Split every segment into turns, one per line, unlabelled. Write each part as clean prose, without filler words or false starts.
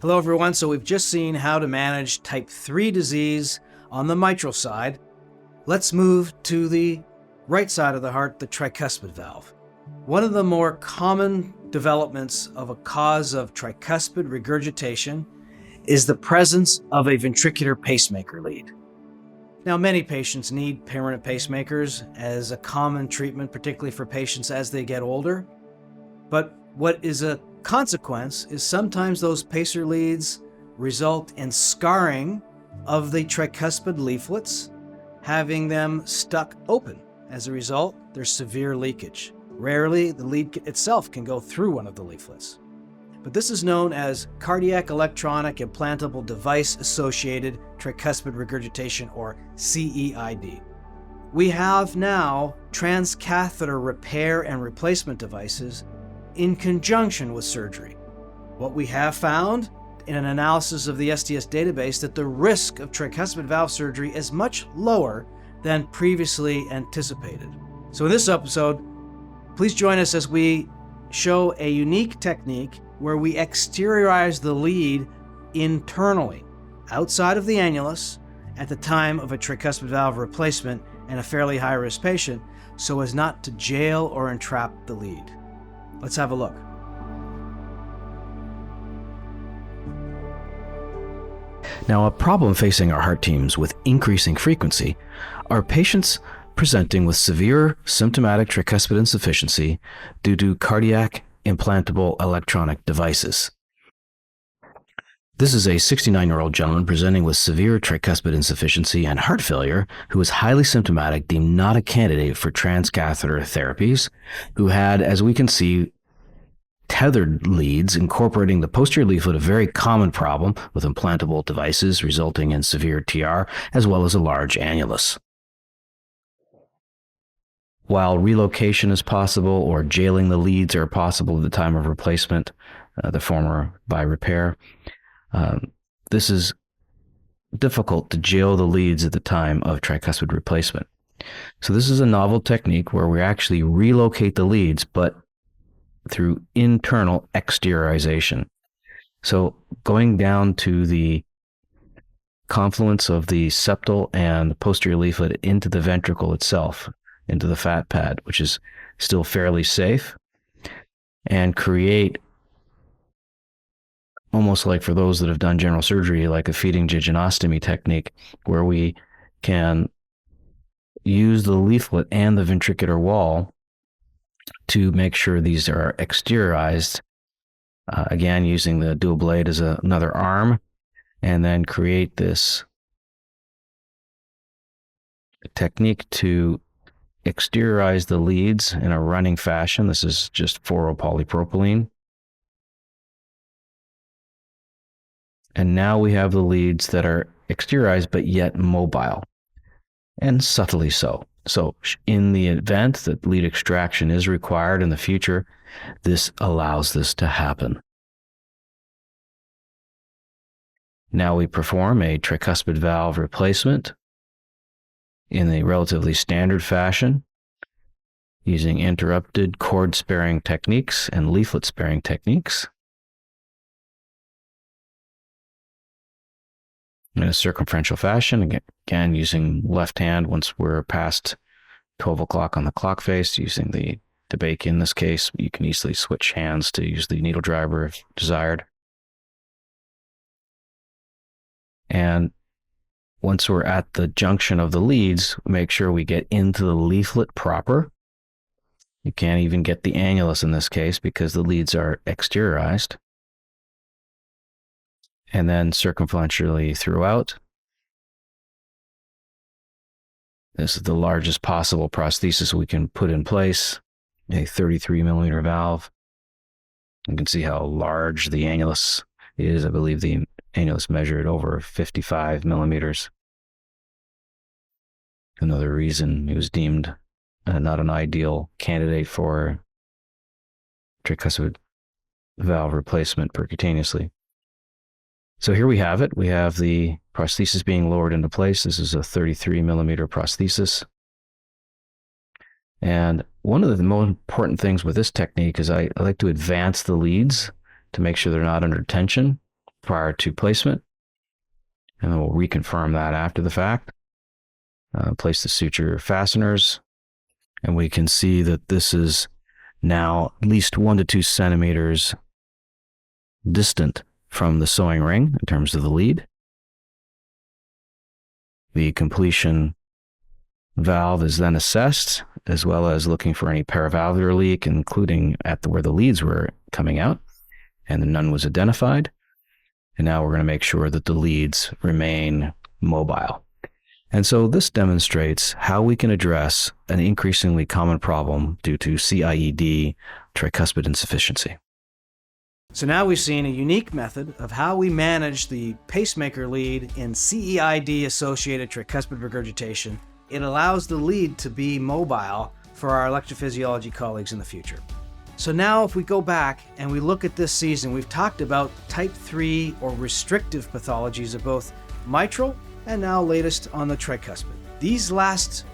Hello everyone, so we've just seen how to manage type 3 disease on the mitral side. Let's move to the right side of the heart, the tricuspid valve. One of the more common developments of a cause of tricuspid regurgitation is the presence of a ventricular pacemaker lead. Now, many patients need permanent pacemakers as a common treatment, particularly for patients as they get older. But what is a consequence is sometimes those pacer leads result in scarring of the tricuspid leaflets, having them stuck open. As a result, there's severe leakage. Rarely, the lead itself can go through one of the leaflets. But this is known as cardiac electronic implantable device associated tricuspid regurgitation, or CIED. We have now transcatheter repair and replacement devices in conjunction with surgery. What we have found in an analysis of the STS database that the risk of tricuspid valve surgery is much lower than previously anticipated. So in this episode, please join us as we show a unique technique where we exteriorize the lead internally, outside of the annulus, at the time of a tricuspid valve replacement in a fairly high-risk patient, so as not to jail or entrap the lead. Let's have a look.
Now, a problem facing our heart teams with increasing frequency are patients presenting with severe symptomatic tricuspid insufficiency due to cardiac implantable electronic devices. This is a 69-year-old gentleman presenting with severe tricuspid insufficiency and heart failure who is highly symptomatic, deemed not a candidate for transcatheter therapies, who had, as we can see, tethered leads incorporating the posterior leaflet, a very common problem with implantable devices resulting in severe TR, as well as a large annulus. While relocation is possible or jailing the leads are possible at the time of replacement, the former by repair, this is difficult to jail the leads at the time of tricuspid replacement. So this is a novel technique where we actually relocate the leads, but through internal exteriorization. So going down to the confluence of the septal and posterior leaflet into the ventricle itself, into the fat pad, which is still fairly safe, and create, almost like for those that have done general surgery, like a feeding jejunostomy technique, where we can use the leaflet and the ventricular wall to make sure these are exteriorized, again using the dual blade as another arm, and then create this technique to exteriorize the leads in a running fashion. This is just 4-polypropylene. And now we have the leads that are exteriorized but yet mobile, and subtly so. So in the event that lead extraction is required in the future, this allows this to happen. Now we perform a tricuspid valve replacement in a relatively standard fashion using interrupted cord-sparing techniques and leaflet-sparing techniques. In a circumferential fashion, again using left hand once we're past 12 o'clock on the clock face, using the DeBakey in this case. You can easily switch hands to use the needle driver if desired. And once we're at the junction of the leads, make sure we get into the leaflet proper. You can't even get the annulus in this case because the leads are exteriorized. And then circumferentially throughout. This is the largest possible prosthesis we can put in place, a 33-millimeter valve. You can see how large the annulus is. I believe the annulus measured over 55 millimeters. Another reason it was deemed not an ideal candidate for tricuspid valve replacement percutaneously. So here we have it. We have the prosthesis being lowered into place. This is a 33-millimeter prosthesis. And one of the most important things with this technique is I like to advance the leads to make sure they're not under tension. prior to placement, and then we'll reconfirm that after the fact. Place the suture fasteners, and we can see that this is now at least 1 to 2 centimeters distant from the sewing ring in terms of the lead. The completion valve is then assessed, as well as looking for any paravalvular leak, including at where the leads were coming out, and none was identified. And now we're going to make sure that the leads remain mobile. And so this demonstrates how we can address an increasingly common problem due to CIED, tricuspid insufficiency.
So now we've seen a unique method of how we manage the pacemaker lead in CIED-associated tricuspid regurgitation. It allows the lead to be mobile for our electrophysiology colleagues in the future. So now if we go back and we look at this season, we've talked about type 3 or restrictive pathologies of both mitral and now latest on the tricuspid. These last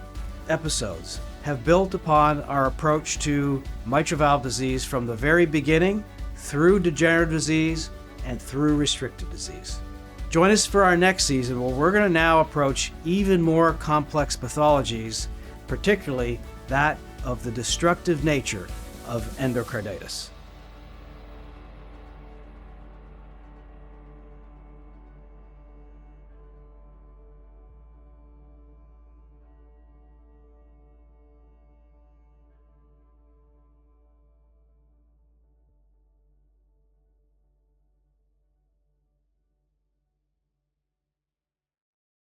episodes have built upon our approach to mitral valve disease from the very beginning through degenerative disease and through restrictive disease. Join us for our next season where we're going to now approach even more complex pathologies, particularly that of the destructive nature of endocarditis.